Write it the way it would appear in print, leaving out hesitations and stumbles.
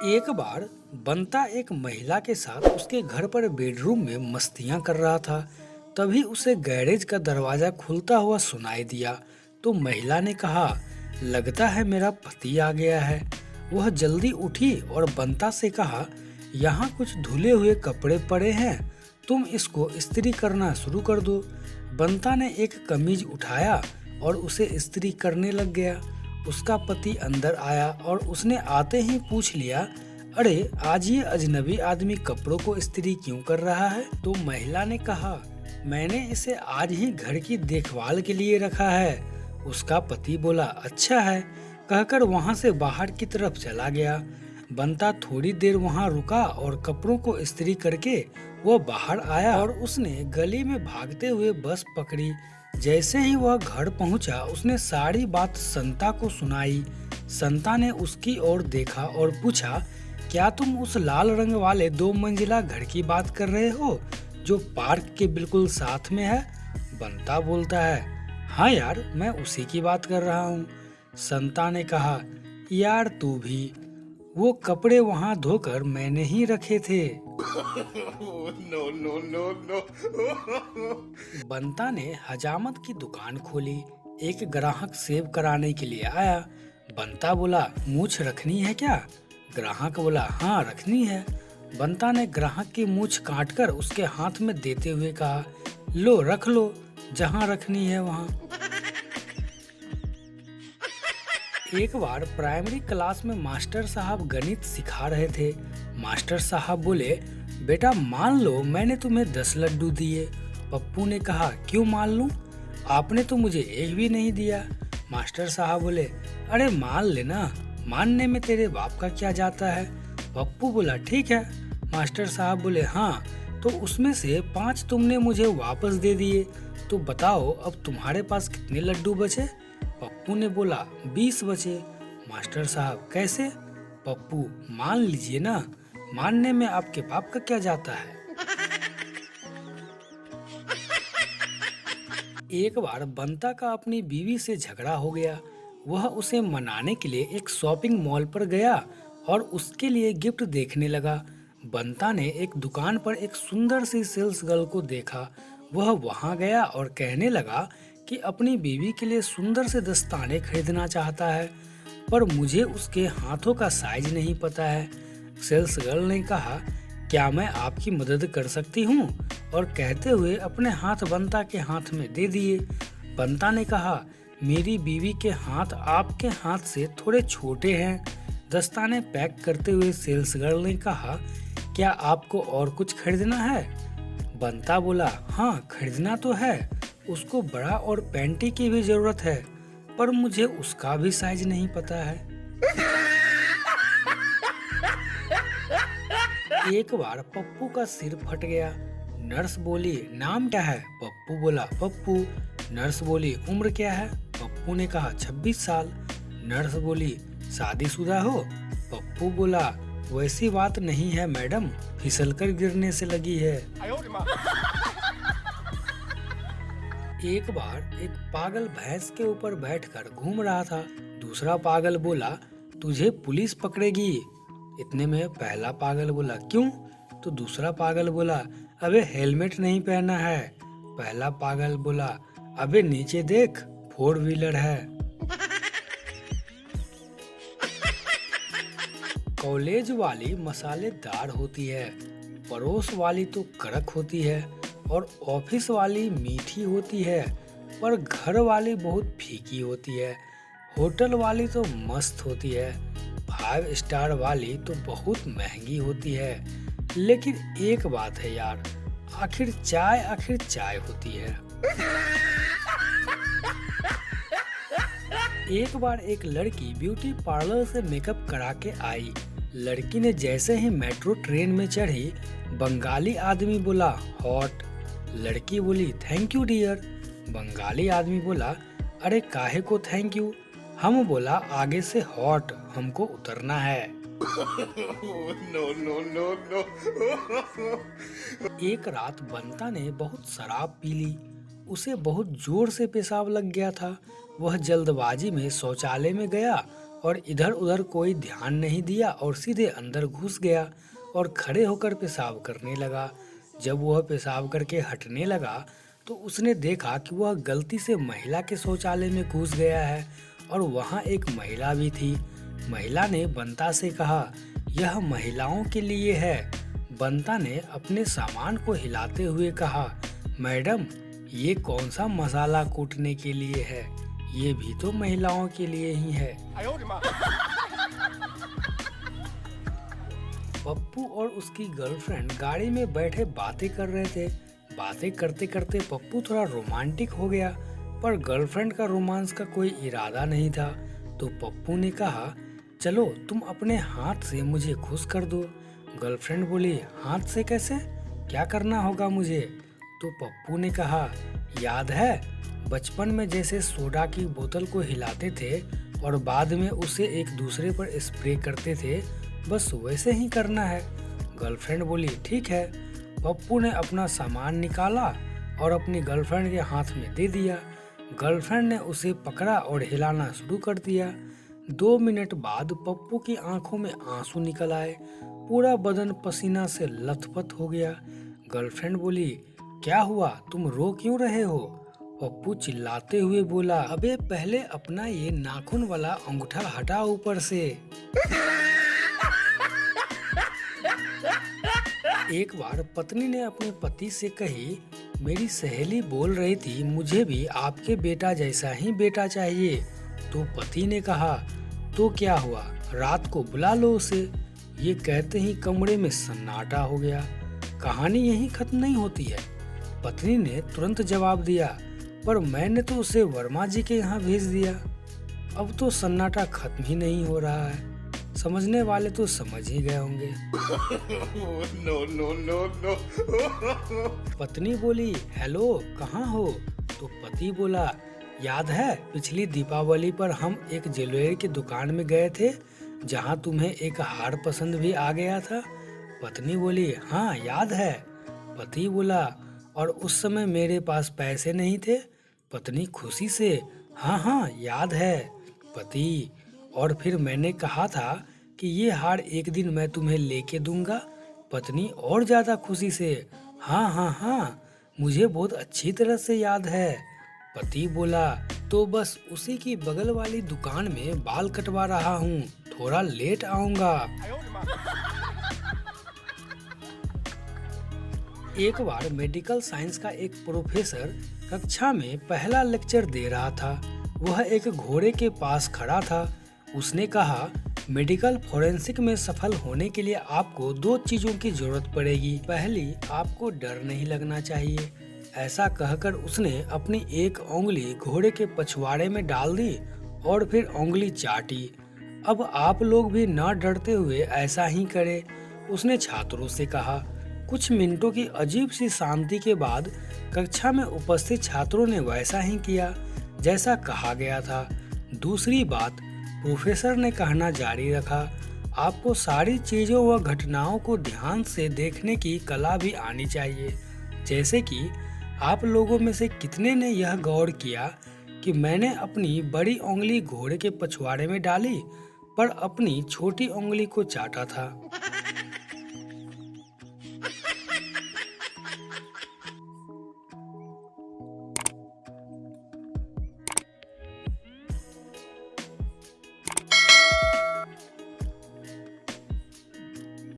एक बार बंता एक महिला के साथ उसके घर पर बेडरूम में मस्तियां कर रहा था। तभी उसे गैरेज का दरवाजा खुलता हुआ सुनाई दिया। तो महिला ने कहा, लगता है मेरा पति आ गया है। वह जल्दी उठी और बंता से कहा, यहाँ कुछ धुले हुए कपड़े पड़े हैं, तुम इसको इस्त्री करना शुरू कर दो। बंता ने एक कमीज उठाया और उसे इस्त्री करने लग गया। उसका पति अंदर आया और उसने आते ही पूछ लिया, अरे आज ये अजनबी आदमी कपड़ों को इस्त्री क्यों कर रहा है? तो महिला ने कहा, मैंने इसे आज ही घर की देखभाल के लिए रखा है। उसका पति बोला, अच्छा है, कहकर वहां से बाहर की तरफ चला गया। बंता थोड़ी देर वहां रुका और कपड़ों को इस्त्री करके वह बाहर आया और उसने गली में भागते हुए बस पकड़ी। जैसे ही वह घर पहुंचा, उसने सारी बात संता को सुनाई। संता ने उसकी ओर देखा और पूछा, क्या तुम उस लाल रंग वाले 2 मंजिला घर की बात कर रहे हो जो पार्क के बिल्कुल साथ में है? बंता बोलता है, हाँ यार, मैं उसी की बात कर रहा हूँ। संता ने कहा, यार तू भी, वो कपड़े वहाँ धोकर मैंने ही रखे थे। no, no, no, no. बंता ने हजामत की दुकान खोली। एक ग्राहक सेव कराने के लिए आया। बंता बोला, मूछ रखनी है क्या? ग्राहक बोला, हाँ रखनी है। बंता ने ग्राहक की मूछ काटकर उसके हाथ में देते हुए कहा, लो रख लो, जहाँ रखनी है वहाँ। एक बार प्राइमरी क्लास में मास्टर साहब गणित सिखा रहे थे। मास्टर साहब बोले, बेटा मान लो मैंने तुम्हें 10 लड्डू दिए। पप्पू ने कहा, क्यों मान लूं? आपने तो मुझे एक भी नहीं दिया। मास्टर साहब बोले, अरे मान लेना, मानने में तेरे बाप का क्या जाता है? पप्पू बोला, ठीक है। मास्टर साहब बोले, हाँ तो उसमें से 5 तुमने मुझे वापस दे दिए, तो बताओ अब तुम्हारे पास कितने लड्डू बचे? पप्पू ने बोला, 20 बचे। मास्टर साहब, कैसे? पप्पू, मान लीजिए ना, मानने में आपके बाप का क्या जाता है? एक बार बंता का अपनी बीवी से झगड़ा हो गया। वह उसे मनाने के लिए एक शॉपिंग मॉल पर गया और उसके लिए गिफ्ट देखने लगा। बंता ने एक दुकान पर एक सुंदर सी सेल्स गर्ल को देखा। वह वहां गया और कहने लगा कि अपनी बीवी के लिए सुंदर से दस्ताने खरीदना चाहता है, पर मुझे उसके हाथों का साइज नहीं पता है। सेल्स गर्ल ने कहा, क्या मैं आपकी मदद कर सकती हूँ? और कहते हुए अपने हाथ बंता के हाथ में दे दिए। बंता ने कहा, मेरी बीवी के हाथ आपके हाथ से थोड़े छोटे हैं। दस्ताने पैक करते हुए सेल्स गर्ल ने कहा, क्या आपको और कुछ खरीदना है? बंता बोला, हाँ खरीदना तो है, उसको बड़ा और पैंटी की भी जरूरत है, पर मुझे उसका भी साइज नहीं पता है। एक बार पप्पू का सिर फट गया। नर्स बोली, नाम क्या है? पप्पू बोला, पप्पू। नर्स बोली, उम्र क्या है? पप्पू ने कहा, 26 साल। नर्स बोली, शादीशुदा हो? पप्पू बोला, वैसी बात नहीं है मैडम, फिसलकर गिरने से लगी है। एक बार एक पागल भैंस के ऊपर बैठकर घूम रहा था। दूसरा पागल बोला, तुझे पुलिस पकड़ेगी। इतने में पहला पागल बोला, क्यों? तो दूसरा पागल बोला, अबे हेलमेट नहीं पहना है। पहला पागल बोला, अबे नीचे देख, 4 व्हीलर है। कॉलेज वाली मसालेदार होती है, पड़ोस वाली तो कड़क होती है, और ऑफिस वाली मीठी होती है, पर घर वाली बहुत फीकी होती है। होटल वाली तो मस्त होती है, 5 स्टार वाली तो बहुत महंगी होती है। लेकिन एक बात है यार, आखिर चाय होती है। एक बार एक लड़की ब्यूटी पार्लर से मेकअप करा के आई। लड़की ने जैसे ही मेट्रो ट्रेन में चढ़ी, बंगाली आदमी बोला, हॉट। लड़की बोली, थैंक यू डियर। बंगाली आदमी बोला, अरे काहे को थैंक यू? हम बोला, आगे से हॉट, हमको उतरना है। no, no, no, no. एक रात बंता ने बहुत शराब पी ली। उसे बहुत जोर से पेशाब लग गया था। वह जल्दबाजी में शौचालय में गया और इधर उधर कोई ध्यान नहीं दिया और सीधे अंदर घुस गया और खड़े होकर पेशाब करने लगा। जब वह पेशाब करके हटने लगा तो उसने देखा कि वह गलती से महिला के शौचालय में घुस गया है और वहाँ एक महिला भी थी। महिला ने बंता से कहा, यह महिलाओं के लिए है। बंता ने अपने सामान को हिलाते हुए कहा, मैडम ये कौन सा मसाला कूटने के लिए है, ये भी तो महिलाओं के लिए ही है। पप्पू और उसकी गर्लफ्रेंड गाड़ी में बैठे बातें कर रहे थे। बातें करते करते पप्पू थोड़ा रोमांटिक हो गया, पर गर्लफ्रेंड का रोमांस का कोई इरादा नहीं था। तो पप्पू ने कहा, चलो तुम अपने हाथ से मुझे खुश कर दो। गर्लफ्रेंड बोली, हाथ से कैसे, क्या करना होगा मुझे? तो पप्पू ने कहा, याद है बचपन में जैसे सोडा की बोतल को हिलाते थे और बाद में उसे एक दूसरे पर स्प्रे करते थे, बस वैसे ही करना है। गर्लफ्रेंड बोली, ठीक है। पप्पू ने अपना सामान निकाला और अपनी गर्लफ्रेंड के हाथ में दे दिया। गर्लफ्रेंड ने उसे पकड़ा और हिलाना शुरू कर दिया। 2 मिनट बाद पप्पू की आंखों में आंसू निकल आए, पूरा बदन पसीना से लथपथ हो गया। गर्लफ्रेंड बोली, क्या हुआ, तुम रो क्यों रहे हो? पप्पू चिल्लाते हुए बोला, अबे पहले अपना ये नाखून वाला अंगूठा हटा ऊपर से। एक बार पत्नी ने अपने पति से कही, मेरी सहेली बोल रही थी मुझे भी आपके बेटा जैसा ही बेटा चाहिए। तो पति ने कहा, तो क्या हुआ, रात को बुला लो उसे। ये कहते ही कमरे में सन्नाटा हो गया। कहानी यहीं खत्म नहीं होती है। पत्नी ने तुरंत जवाब दिया, पर मैंने तो उसे वर्मा जी के यहाँ भेज दिया। अब तो सन्नाटा खत्म ही नहीं हो रहा है। समझने वाले तो समझ ही गए होंगे। No, no, no, no. पत्नी बोली, हेलो कहाँ हो? तो पति बोला, याद है पिछली दीपावली पर हम एक ज्वेलरी की दुकान में गए थे जहाँ तुम्हें एक हार पसंद भी आ गया था? पत्नी बोली, हाँ याद है। पति बोला, और उस समय मेरे पास पैसे नहीं थे? पत्नी खुशी से, हाँ हाँ याद है। पति, और फिर मैंने कहा था कि ये हार एक दिन मैं तुम्हें लेके दूंगा? पत्नी और ज्यादा खुशी से, हाँ हाँ हाँ मुझे बहुत अच्छी तरह से याद है। पति बोला, तो बस उसी की बगल वाली दुकान में बाल कटवा रहा हूँ, थोड़ा लेट आऊंगा। एक बार मेडिकल साइंस का एक प्रोफेसर कक्षा में पहला लेक्चर दे रहा था। वह एक घोड़े के पास खड़ा था। उसने कहा, मेडिकल फोरेंसिक में सफल होने के लिए आपको 2 चीजों की जरूरत पड़ेगी। पहली, आपको डर नहीं लगना चाहिए। ऐसा कहकर उसने अपनी एक उंगली घोड़े के पछवाड़े में डाल दी और फिर उंगली चाटी। अब आप लोग भी न डरते हुए ऐसा ही करें, उसने छात्रों से कहा। कुछ मिनटों की अजीब सी शांति के बाद कक्षा में उपस्थित छात्रों ने वैसा ही किया जैसा कहा गया था। दूसरी बात, प्रोफेसर ने कहना जारी रखा, आपको सारी चीजों व घटनाओं को ध्यान से देखने की कला भी आनी चाहिए। जैसे कि आप लोगों में से कितने ने यह गौर किया कि मैंने अपनी बड़ी उंगली घोड़े के पछवाड़े में डाली पर अपनी छोटी उंगली को चाटा था।